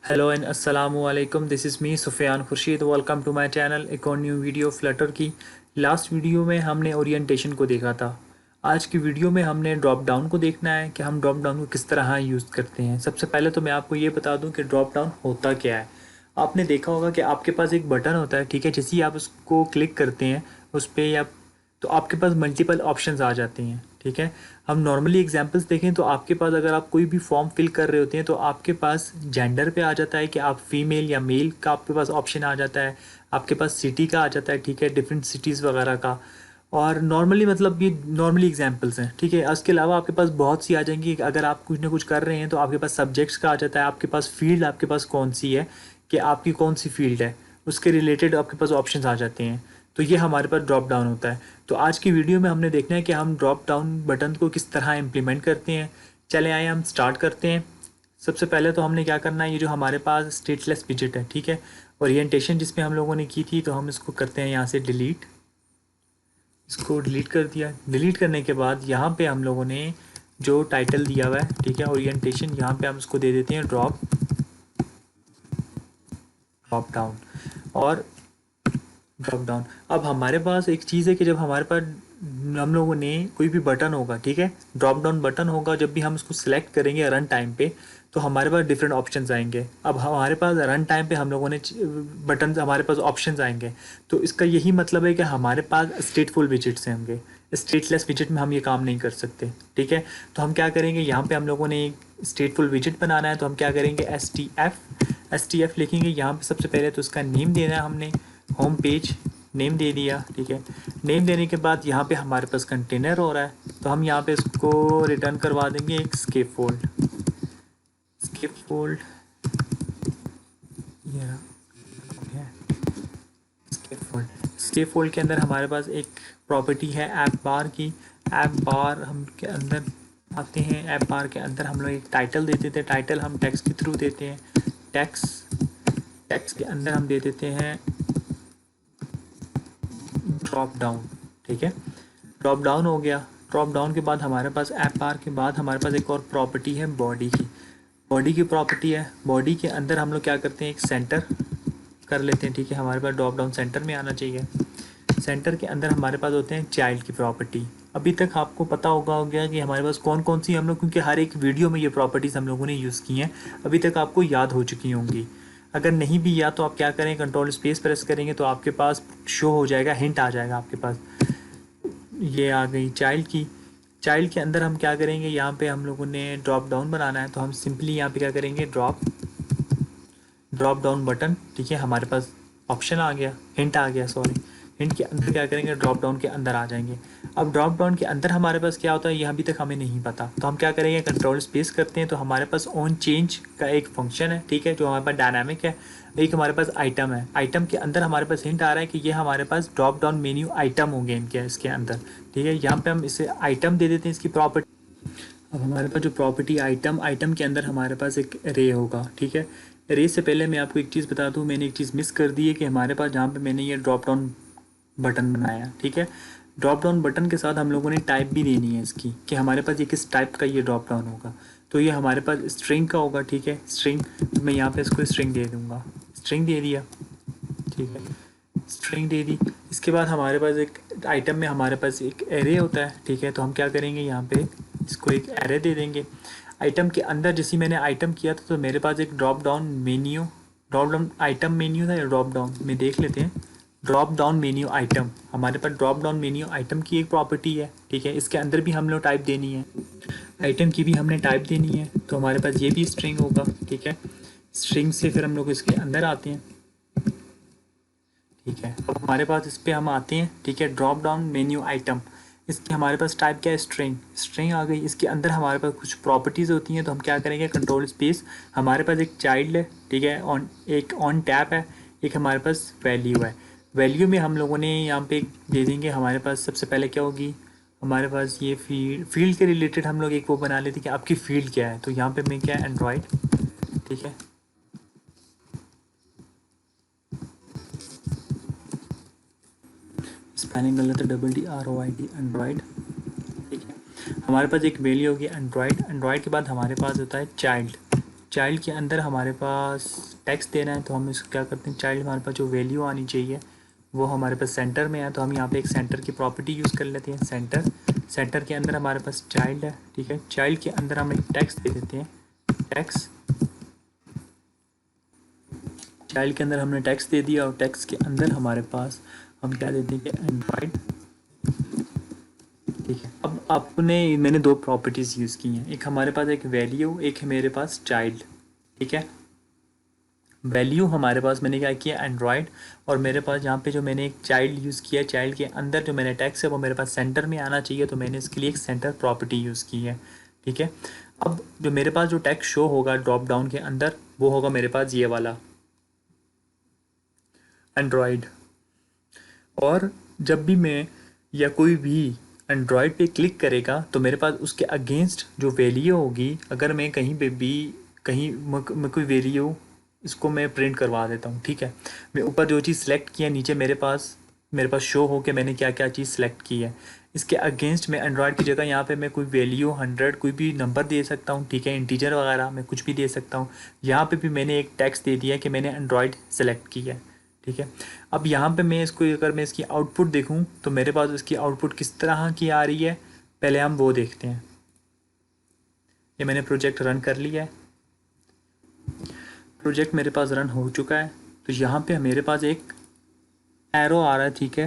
Hello and अस्सलामु अलैकुम। This is me Sufiyan Khurshid. Welcome to my channel. एक और न्यू वीडियो फ्लटर की। लास्ट वीडियो में हमने ओरिएंटेशन को देखा था। आज की वीडियो में हमने ड्रॉप डाउन को देखना है कि हम ड्रॉप डाउन को किस तरह यूज़ करते हैं। सबसे पहले तो मैं आपको ये बता दूं कि ड्रॉप डाउन होता क्या है। आपने देखा होगा कि आपके पास एक बटन होता है, ठीक है। जैसे ही आप उसको क्लिक करते हैं उस पर, या तो आपके पास मल्टीपल ऑप्शंस आ जाते हैं, ठीक है। हम नॉर्मली एग्जांपल्स देखें तो आपके पास, अगर आप कोई भी फॉर्म फिल कर रहे होते हैं तो आपके पास जेंडर पे आ जाता है कि आप फीमेल या मेल का आपके पास ऑप्शन आ जाता है। आपके पास सिटी का आ जाता है, ठीक है, डिफरेंट सिटीज़ वगैरह का। और नॉर्मली मतलब ये नॉर्मली एग्जांपल्स हैं, ठीक है। इसके अलावा आपके पास बहुत सी आ जाएंगी। अगर आप कुछ ना कुछ कर रहे हैं तो आपके पास सब्जेक्ट्स का आ जाता है, आपके पास फील्ड आपके पास कौन सी है, कि आपकी कौन सी फील्ड है, उसके रिलेटेड आपके पास ऑप्शंस आ जाते हैं। तो ये हमारे पास ड्रॉप डाउन होता है। तो आज की वीडियो में हमने देखना है कि हम ड्रॉप डाउन बटन को किस तरह इम्प्लीमेंट करते हैं। चले आए हम स्टार्ट करते हैं। सबसे पहले तो हमने क्या करना है, ये जो हमारे पास स्टेटलेस विजिट है, ठीक है, ओरिएंटेशन जिसमें हम लोगों ने की थी, तो हम इसको करते हैं यहाँ से डिलीट। इसको डिलीट कर दिया। डिलीट करने के बाद यहाँ पे हम लोगों ने जो टाइटल दिया हुआ है, ठीक है, ओरिएंटेशन, यहाँ पे हम उसको दे देते हैं ड्रॉप ड्रॉप डाउन। और ड्रॉप डाउन, अब हमारे पास एक चीज़ है कि जब हमारे पास हम लोगों ने कोई भी बटन होगा, ठीक है, ड्रॉप डाउन बटन होगा, जब भी हम उसको सिलेक्ट करेंगे रन टाइम पे, तो हमारे पास डिफरेंट ऑप्शंस आएंगे। अब हमारे पास रन टाइम पे हम लोगों ने बटन, हमारे पास ऑप्शंस आएंगे। तो इसका यही मतलब है कि हमारे पास स्टेटफुल विजिट्स हैं होंगे। स्टेटलेस विजिट में हम ये काम नहीं कर सकते, ठीक है। तो हम क्या करेंगे, यहाँ पे हम लोगों ने एक स्टेटफुल विजिट बनाना है, तो हम क्या करेंगे, एस टी एफ लिखेंगे। यहाँ पे सबसे पहले तो उसका नेम देना है हमने, होम पेज नेम दे दिया, ठीक है। नेम देने के बाद यहाँ पे हमारे पास कंटेनर हो रहा है, तो हम यहाँ पे इसको रिटर्न करवा देंगे एक स्केप फोल्ड। स्केप फोल्ड ये स्केप फोल्ड। स्केप फोल्ड के अंदर हमारे पास एक प्रॉपर्टी है ऐप बार की। ऐप बार हम के अंदर आते हैं। ऐप बार के अंदर हम लोग एक टाइटल दे देते हैं। टाइटल हम टेक्स्ट के थ्रू देते हैं। टेक्स्ट टेक्स्ट के अंदर हम दे देते हैं ड्रॉप डाउन, ठीक है। ड्रॉप डाउन हो गया। ड्रॉप डाउन के बाद हमारे पास ऐप बार के बाद हमारे पास एक और प्रॉपर्टी है बॉडी की। बॉडी की प्रॉपर्टी है। बॉडी के अंदर हम लोग क्या करते हैं, एक सेंटर कर लेते हैं, ठीक है। हमारे पास ड्रॉप डाउन सेंटर में आना चाहिए। सेंटर के अंदर हमारे पास होते हैं चाइल्ड की प्रॉपर्टी। अभी तक आपको पता हो गया कि हमारे पास कौन कौन सी हम लोग, क्योंकि हर एक वीडियो में ये प्रॉपर्टीज़ हम लोगों ने यूज़ की हैं, अभी तक आपको याद हो चुकी होंगी। अगर नहीं भी याद तो आप क्या करें, कंट्रोल स्पेस प्रेस करेंगे तो आपके पास शो हो जाएगा, हिंट आ जाएगा आपके पास। ये आ गई चाइल्ड की। चाइल्ड के अंदर हम क्या करेंगे, यहाँ पे हम लोगों ने ड्रॉप डाउन बनाना है, तो हम सिंपली यहाँ पे क्या करेंगे, ड्रॉप डाउन बटन, ठीक है। हमारे पास ऑप्शन आ गया, हिंट आ गया, सॉरी। हिंट के अंदर क्या करेंगे, ड्रॉप डाउन के अंदर आ जाएंगे। अब ड्रॉप डाउन के अंदर हमारे पास क्या होता है, ये अभी तक हमें नहीं पता, तो हम क्या करेंगे, कंट्रोल स्पेस करते हैं, तो हमारे पास ऑन चेंज का एक फंक्शन है, ठीक है, जो हमारे पास डायनामिक है। एक हमारे पास आइटम है। आइटम के अंदर हमारे पास हिंट आ रहा है कि ये हमारे पास ड्रॉप डाउन मेन्यू आइटम होंगे इनके, इसके अंदर, ठीक है। यहाँ पे हम इसे आइटम दे देते हैं, इसकी प्रॉपर्टी। अब हमारे पास जो प्रॉपर्टी आइटम, आइटम के अंदर हमारे पास एक रे होगा, ठीक है। रे से पहले मैं आपको एक चीज़ बता दूं, मैंने एक चीज़ मिस कर दी है कि हमारे पास जहाँ पे मैंने ये ड्रॉप डाउन बटन बनाया, ठीक है, ड्रॉप डाउन बटन के साथ हम लोगों ने टाइप भी देनी है इसकी, कि हमारे पास ये किस टाइप का ये ड्रॉप डाउन होगा। तो ये हमारे पास स्ट्रिंग का होगा, ठीक है, स्ट्रिंग। तो मैं यहाँ पे इसको स्ट्रिंग दे दूँगा। स्ट्रिंग दे दिया, ठीक है, स्ट्रिंग दे दी। इसके बाद हमारे पास एक आइटम में हमारे पास एक एरे होता है, ठीक है। तो हम क्या करेंगे, यहाँ पे इसको एक एरे दे देंगे। आइटम के अंदर जैसे मैंने आइटम किया था, तो मेरे पास एक drop down menu, drop down item menu था या ड्रॉप डाउन में देख लेते हैं। ड्रॉप डाउन मेन्यू आइटम, हमारे पास ड्रॉप डाउन मेन्यू आइटम की एक प्रॉपर्टी है, ठीक है। इसके अंदर भी हम लोग टाइप देनी है, आइटम की भी हमने टाइप देनी है, तो हमारे पास ये भी स्ट्रिंग होगा, ठीक है। स्ट्रिंग से फिर हम लोग इसके अंदर आते हैं, ठीक है। अब हमारे पास इस पर हम आते हैं, ठीक है, ड्रॉप डाउन मेन्यू आइटम। इसके हमारे पास टाइप क्या है, स्ट्रिंग। स्ट्रिंग आ गई। इसके अंदर हमारे पास कुछ प्रॉपर्टीज़ होती हैं, तो हम क्या करेंगे, कंट्रोल स्पेस। हमारे पास एक चाइल्ड है, ठीक है, ऑन एक ऑन टैप है, एक हमारे पास वैल्यू है। वैल्यू में हम लोगों ने यहाँ पे दे देंगे, हमारे पास सबसे पहले क्या होगी, हमारे पास ये फील्ड के रिलेटेड हम लोग एक वो बना लेते हैं कि आपकी फील्ड क्या है। तो यहाँ पे मैं क्या है, एंड्रॉयड, ठीक है। स्पेलिंग गलत है, WDROID, एंड्रॉयड, ठीक है। हमारे पास एक वैल्यू होगी एंड्रॉयड। एंड्रॉयड के बाद हमारे पास होता है चाइल्ड। चाइल्ड के अंदर हमारे पास टेक्स्ट देना है, तो हम इसको क्या करते हैं, चाइल्ड हमारे पास जो वैल्यू आनी चाहिए वो हमारे पास सेंटर में है, तो हम यहाँ पे एक सेंटर की प्रॉपर्टी यूज़ कर लेते हैं। सेंटर, सेंटर के अंदर हमारे पास चाइल्ड है, ठीक है। चाइल्ड के अंदर हम एक टेक्स्ट दे देते हैं, टेक्स्ट। चाइल्ड के अंदर हमने टेक्स्ट दे दिया और टेक्स्ट के अंदर हमारे पास हम क्या देते हैं कि एंड्रॉयड, ठीक है। अब मैंने दो प्रॉपर्टीज़ यूज़ की हैं, एक हमारे पास एक वैल्यू, एक है मेरे पास चाइल्ड, ठीक है। वैल्यू हमारे पास मैंने क्या किया एंड्रॉयड, और मेरे पास यहाँ पे जो मैंने एक चाइल्ड यूज़ किया, चाइल्ड के अंदर जो मैंने टेक्स्ट है वो मेरे पास सेंटर में आना चाहिए, तो मैंने इसके लिए एक सेंटर प्रॉपर्टी यूज़ की है, ठीक है। अब जो मेरे पास जो टेक्स्ट शो होगा ड्रॉप डाउन के अंदर वो होगा मेरे पास ये वाला एंड्रॉयड, और जब भी मैं या कोई भी एंड्रॉयड पे क्लिक करेगा तो मेरे पास उसके अगेंस्ट जो वैल्यू होगी, अगर मैं कहीं पे भी मैं कोई वैल्यू इसको मैं प्रिंट करवा देता हूँ, ठीक है। मैं ऊपर जो चीज़ सेलेक्ट किया नीचे मेरे पास शो हो कि मैंने क्या क्या चीज़ सेलेक्ट की है। इसके अगेंस्ट मैं एंड्रॉयड की जगह यहाँ पे मैं कोई वैल्यू 100 कोई भी नंबर दे सकता हूँ, ठीक है, इंटीजर वगैरह मैं कुछ भी दे सकता हूँ। यहाँ पे भी मैंने एक टेक्स्ट दे दिया कि मैंने एंड्रॉयड सेलेक्ट किया है, ठीक है। अब यहाँ पे मैं इसको अगर मैं इसकी आउटपुट देखूँ तो मेरे पास इसकी आउटपुट किस तरह की आ रही है, पहले हम वो देखते हैं। ये मैंने प्रोजेक्ट रन कर लिया है, प्रोजेक्ट मेरे पास रन हो चुका है। तो यहाँ पे मेरे पास एक एरो आ रहा है, ठीक है,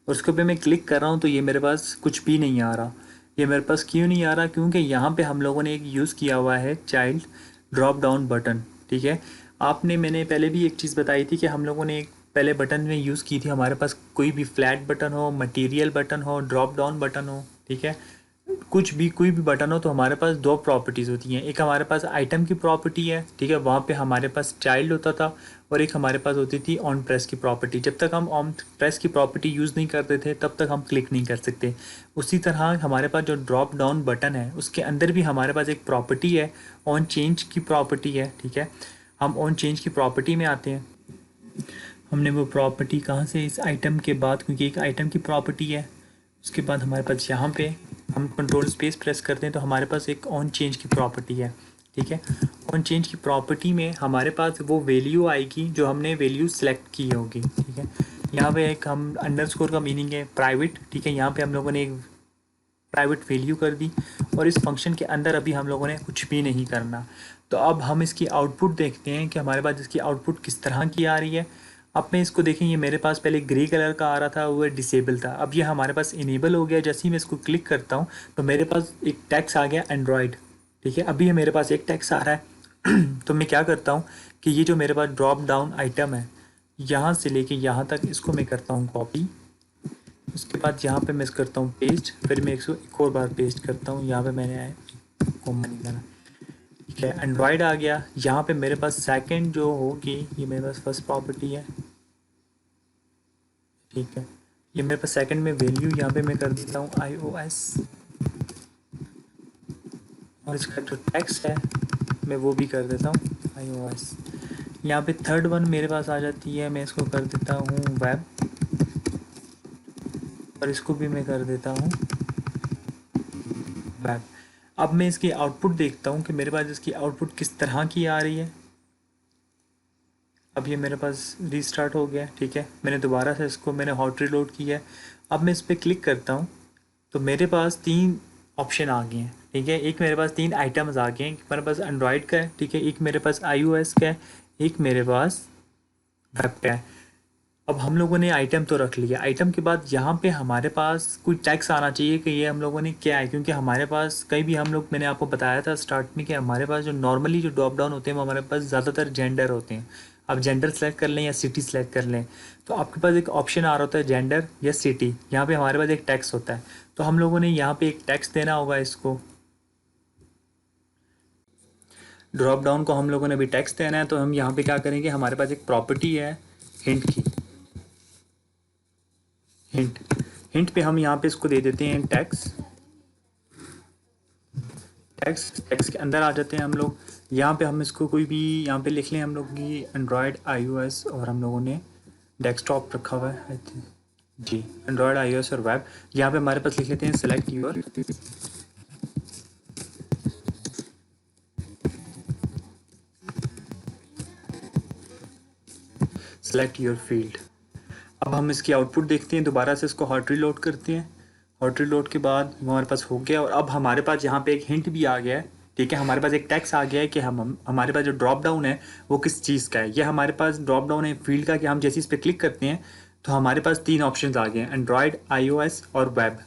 और उसके पे मैं क्लिक कर रहा हूँ तो ये मेरे पास कुछ भी नहीं आ रहा। ये मेरे पास क्यों नहीं आ रहा, क्योंकि यहाँ पे हम लोगों ने एक यूज़ किया हुआ है चाइल्ड ड्रॉप डाउन बटन, ठीक है। मैंने पहले भी एक चीज़ बताई थी कि हम लोगों ने एक पहले बटन में यूज़ की थी, हमारे पास कोई भी फ्लैट बटन हो, मटेरियल बटन हो, ड्रॉप डाउन बटन हो, ठीक है, कुछ भी कोई भी बटन हो, तो हमारे पास दो प्रॉपर्टीज़ होती हैं। एक हमारे पास आइटम की प्रॉपर्टी है, ठीक है, वहाँ पे हमारे पास चाइल्ड होता था, और एक हमारे पास होती थी ऑन प्रेस की प्रॉपर्टी। जब तक हम ऑन प्रेस की प्रॉपर्टी यूज़ नहीं करते थे तब तक हम क्लिक नहीं कर सकते। उसी तरह हमारे पास जो ड्रॉप डाउन बटन है उसके अंदर भी हमारे पास एक प्रॉपर्टी है, ऑन चेंज की प्रॉपर्टी है, ठीक है। हम ऑन चेंज की प्रॉपर्टी में आते हैं। हमने वो प्रॉपर्टी कहाँ से, इस आइटम के बाद, क्योंकि एक आइटम की प्रॉपर्टी है, उसके बाद हमारे पास यहाँ पे हम कंट्रोल स्पेस प्रेस करते हैं तो हमारे पास एक ऑन चेंज की प्रॉपर्टी है, ठीक है। ऑन चेंज की प्रॉपर्टी में हमारे पास वो वैल्यू आएगी जो हमने वैल्यू सेलेक्ट की होगी, ठीक है। यहाँ पे एक हम अंडरस्कोर का मीनिंग है प्राइवेट, ठीक है। यहाँ पे हम लोगों ने एक प्राइवेट वैल्यू कर दी, और इस फंक्शन के अंदर अभी हम लोगों ने कुछ भी नहीं करना। तो अब हम इसकी आउटपुट देखते हैं कि हमारे पास इसकी आउटपुट किस तरह की आ रही है। अब मैं इसको देखें, ये मेरे पास पहले ग्रे कलर का आ रहा था, वो डिसेबल था, अब ये हमारे पास इनेबल हो गया। जैसे ही मैं इसको क्लिक करता हूँ तो मेरे पास एक टैक्स आ गया एंड्रॉयड, ठीक है। अभी ये मेरे पास एक टैक्स आ रहा है तो मैं क्या करता हूँ कि ये जो मेरे पास ड्रॉप डाउन आइटम है, यहाँ से लेके यहाँ तक इसको मैं करता हूँ कॉपी, उसके बाद यहाँ पे मैं करता हूँ पेस्ट, फिर मैं इसको एक और बार पेस्ट करता हूँ। यहाँ पे मैंने कॉमा नहीं करना, ठीक है। एंड्रॉयड आ गया। यहाँ पे मेरे पास सेकंड जो होगी, ये मेरे पास फर्स्ट प्रॉपर्टी है, ठीक है। ये मेरे पास सेकंड में वैल्यू यहाँ पे मैं कर देता हूँ iOS, और इसका जो टेक्स्ट है मैं वो भी कर देता हूँ iOS। यहाँ पे थर्ड वन मेरे पास आ जाती है, मैं इसको कर देता हूँ वेब, और इसको भी मैं कर देता हूँ वेब। अब मैं इसकी आउटपुट देखता हूँ कि मेरे पास इसकी आउटपुट किस तरह की आ रही है। अब ये मेरे पास रीस्टार्ट हो गया, ठीक है। मैंने दोबारा से इसको मैंने हॉट रीलोड किया है। अब मैं इस पर क्लिक करता हूँ तो मेरे पास तीन ऑप्शन आ गए हैं, ठीक है। एक मेरे पास तीन आइटम्स आ गए हैं, मेरे पास एंड्रॉयड का है, ठीक है, एक मेरे पास iOS का है, एक मेरे पास वेब का है। अब हम लोगों ने आइटम तो रख लिया, आइटम के बाद यहाँ पे हमारे पास कोई टैक्स आना चाहिए कि ये हम लोगों ने क्या है, क्योंकि हमारे पास कहीं भी हम लोग, मैंने आपको बताया था स्टार्ट में कि हमारे पास जो नॉर्मली जो ड्रॉप डाउन होते हैं वो हमारे पास ज़्यादातर जेंडर होते हैं। आप जेंडर सेलेक्ट कर लें या सिटी सेलेक्ट कर लें, तो आपके पास एक ऑप्शन आ रहा होता है जेंडर या सिटी। यहाँ पे हमारे पास एक टैक्स होता है, तो हम लोगों ने यहाँ पे एक टैक्स देना होगा। इसको ड्रॉप डाउन को हम लोगों ने भी टैक्स देना है, तो हम यहाँ पे क्या करेंगे, हमारे पास एक प्रॉपर्टी है हिंट की, हिंट हिंट पे हम यहाँ पे इसको दे देते हैं टैक्स। टैक्स के अंदर आ जाते हैं हम लोग। यहाँ पे हम इसको कोई भी यहाँ पे लिख लें हम लोग की एंड्रॉयड iOS, और हम लोगों ने डेस्कटॉप रखा हुआ है जी, एंड्रॉयड iOS और वेब। यहाँ पे हमारे पास लिख लेते हैं select your, select your field. अब हम इसकी आउटपुट देखते हैं, दोबारा से इसको हॉट रीलोड करते हैं। हॉट रीलोड के बाद हमारे पास हो गया, और अब हमारे पास यहाँ पे एक हिंट भी आ गया है, ठीक है। हमारे पास एक टैक्स आ गया है कि हमारे पास जो ड्रॉप डाउन है वो किस चीज़ का है। ये हमारे पास ड्रॉप डाउन है फील्ड का, कि हम जैसे इस पर क्लिक करते हैं तो हमारे पास 3 ऑप्शंस आ गए हैं, एंड्रॉयड, iOS और वेब।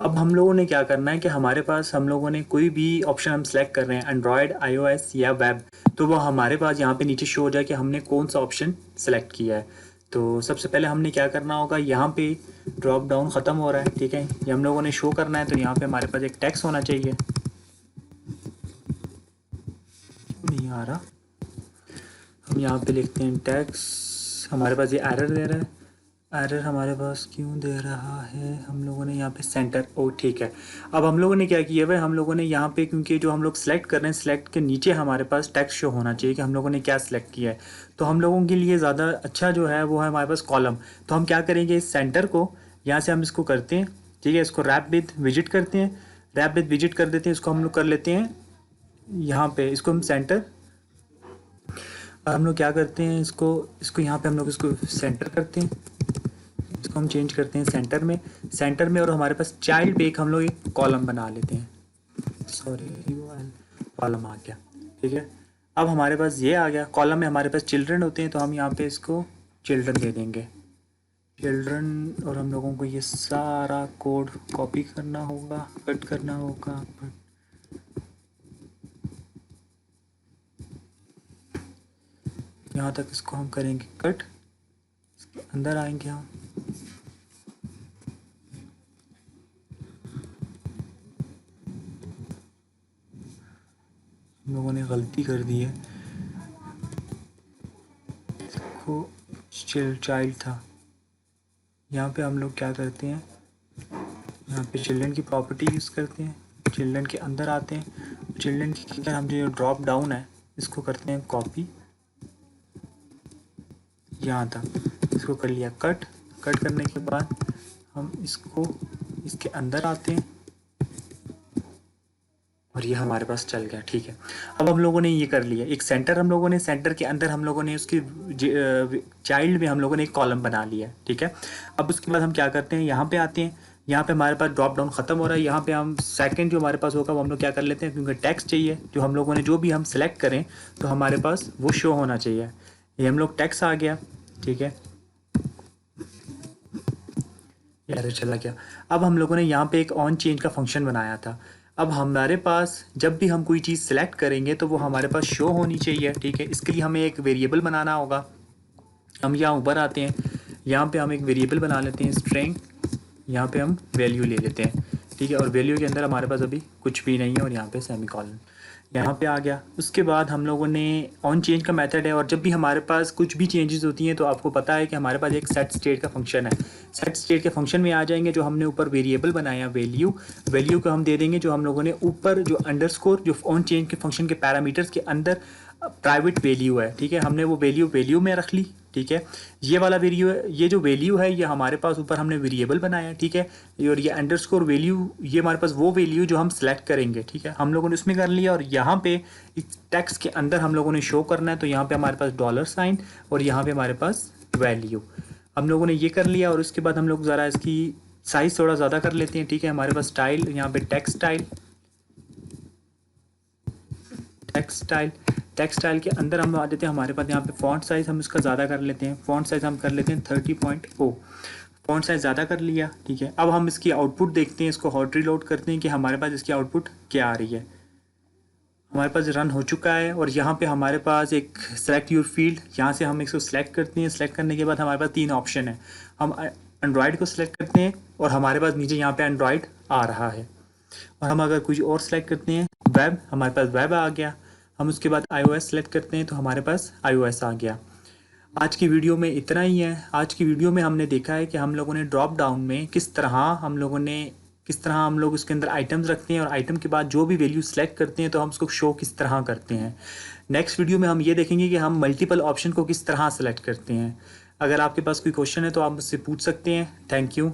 अब हम लोगों ने क्या करना है कि हमारे पास हम लोगों ने कोई भी ऑप्शन हम सेलेक्ट कर रहे हैं, एंड्रॉयड, iOS या वेब, तो वो हमारे पास यहाँ पे नीचे शो हो जाए कि हमने कौन सा ऑप्शन सेलेक्ट किया है। तो सबसे पहले हमने क्या करना होगा, यहाँ पे ड्रॉप डाउन ख़त्म हो रहा है, ठीक है, ये हम लोगों ने शो करना है। तो यहाँ पे हमारे पास एक टैक्स होना चाहिए, नहीं आ रहा। हम यहाँ पे लिखते हैं टैक्स, हमारे पास ये एरर दे रहा है। एरर हमारे पास क्यों दे रहा है, हम लोगों ने यहाँ पे सेंटर, ओ ठीक है। अब हम लोगों ने क्या किया है, हम लोगों ने यहाँ पे, क्योंकि जो हम लोग सेलेक्ट कर रहे हैं, सेलेक्ट के नीचे हमारे पास टेक्स्ट शो होना चाहिए कि हम लोगों ने क्या सिलेक्ट किया है। तो हम लोगों के लिए ज़्यादा अच्छा जो है वो है हमारे पास कॉलम। तो हम क्या करेंगे, इस सेंटर को यहाँ से हम इसको करते हैं, ठीक है, इसको रैप विद विजिट करते हैं, रैप विद विजिट कर देते हैं, इसको हम लोग कर लेते हैं यहाँ पे, इसको हम सेंटर, हम लोग क्या करते हैं, इसको यहाँ पे हम लोग इसको सेंटर करते हैं, इसको हम चेंज करते हैं सेंटर में, और हमारे पास चाइल्ड पे एक हम लोग एक कॉलम बना लेते हैं, सॉरी कॉलम आ गया, ठीक है। अब हमारे पास ये आ गया, कॉलम में हमारे पास चिल्ड्रन होते हैं, तो हम यहाँ पे इसको चिल्ड्रन दे देंगे, चिल्ड्रन। और हम लोगों को ये सारा कोड कॉपी करना होगा, कट करना होगा, यहाँ तक इसको हम करेंगे कट, इसके अंदर आएंगे हम, लोगों ने गलती कर दी है, इसको चाइल्ड था, यहाँ पे हम लोग क्या करते हैं, यहाँ पे चिल्ड्रन की प्रॉपर्टी यूज़ करते हैं, चिल्ड्रन के अंदर आते हैं, चिल्ड्रन के अंदर हम जो ड्रॉप डाउन है इसको करते हैं कॉपी, यहाँ तक इसको कर लिया कट करने के बाद हम इसको इसके अंदर आते हैं, और ये हमारे पास चल गया, ठीक है। अब हम लोगों ने ये कर लिया, एक सेंटर हम लोगों ने, सेंटर के अंदर हम लोगों ने उसकी चाइल्ड में हम लोगों ने एक कॉलम बना लिया, ठीक है। अब उसके बाद हम क्या करते हैं, यहाँ पे आते हैं, यहाँ पे हमारे पास ड्रॉप डाउन ख़त्म हो रहा है, यहाँ पे हम सेकंड जो हमारे पास होगा वो हम लोग क्या कर लेते हैं, क्योंकि टैक्स चाहिए, जो हम लोगों ने जो भी हम सेलेक्ट करें तो हमारे पास वो शो होना चाहिए। ये हम लोग टैक्स आ गया, ठीक है, यार चला गया। अब हम लोगों ने यहाँ पे एक ऑन चेंज का फंक्शन बनाया था। अब हमारे पास जब भी हम कोई चीज़ सेलेक्ट करेंगे तो वो हमारे पास शो होनी चाहिए, ठीक है। इसके लिए हमें एक वेरिएबल बनाना होगा। हम यहाँ ऊपर आते हैं, यहाँ पे हम एक वेरिएबल बना लेते हैं स्ट्रिंग, यहाँ पे हम वैल्यू ले लेते हैं, ठीक है। और वैल्यू के अंदर हमारे पास अभी कुछ भी नहीं है, और यहाँ पे सेमीकोलन यहाँ पे आ गया। उसके बाद हम लोगों ने ऑन चेंज का मेथड है, और जब भी हमारे पास कुछ भी चेंजेस होती हैं तो आपको पता है कि हमारे पास एक सेट स्टेट का फंक्शन है। सेट स्टेट के फंक्शन में आ जाएंगे जो हमने ऊपर वेरिएबल बनाया वैल्यू को हम दे देंगे, जो हम लोगों ने ऊपर जो अंडरस्कोर जो ऑन चेंज के फंक्शन के पैरामीटर्स के अंदर प्राइवेट वैल्यू है, ठीक है, हमने वो वैल्यू में रख ली, ठीक है। ये वाला वैल्यू है, ये जो वैल्यू है ये हमारे पास ऊपर हमने वेरिएबल बनाया, ठीक है। और ये अंडरस्कोर वैल्यू, ये हमारे पास वो वैल्यू जो हम सेलेक्ट करेंगे, ठीक है, हम लोगों ने उसमें कर लिया। और यहाँ पे इस टेक्स्ट के अंदर हम लोगों ने शो करना है, तो यहाँ पे हमारे पास $, और यहाँ पे हमारे पास वैल्यू, हम लोगों ने ये कर लिया। और उसके बाद हम लोग ज़रा इसकी साइज़ थोड़ा ज़्यादा कर लेते हैं, ठीक है। हमारे पास स्टाइल, यहाँ पे टेक्स्ट स्टाइल के अंदर हम आ देते हैं, हमारे पास यहाँ पे फ़ॉन्ट साइज़ हम इसका ज़्यादा कर लेते हैं, फ़ॉन्ट साइज़ हम कर लेते हैं 30.0, फ़ॉन्ट साइज़ ज़्यादा कर लिया, ठीक है। अब हम इसकी आउटपुट देखते हैं, इसको हॉट रीलोड करते हैं कि हमारे पास इसकी आउटपुट क्या आ रही है। हमारे पास रन हो चुका है, और यहाँ पे हमारे पास एक सेलेक्ट योर फील्ड, यहाँ से हम इसको सेलेक्ट करते हैं। सेलेक्ट करने के बाद हमारे पास 3 ऑप्शन है, हम एंड्रॉयड को सिलेक्ट करते हैं, और हमारे पास नीचे यहाँ पे एंड्रॉयड आ रहा है। और हम अगर कुछ और सेलेक्ट करते हैं, वेब, हमारे पास वेब आ गया। हम उसके बाद iOS सेलेक्ट करते हैं तो हमारे पास iOS आ गया। आज की वीडियो में इतना ही है। आज की वीडियो में हमने देखा है कि हम लोगों ने ड्रॉप डाउन में किस तरह हम लोग उसके अंदर आइटम्स रखते हैं, और आइटम के बाद जो भी वैल्यू सेलेक्ट करते हैं तो हम उसको शो किस तरह करते हैं। नेक्स्ट वीडियो में हम ये देखेंगे कि हम मल्टीपल ऑप्शन को किस तरह सेलेक्ट करते हैं। अगर आपके पास कोई क्वेश्चन है तो आप मुझसे पूछ सकते हैं। Thank you.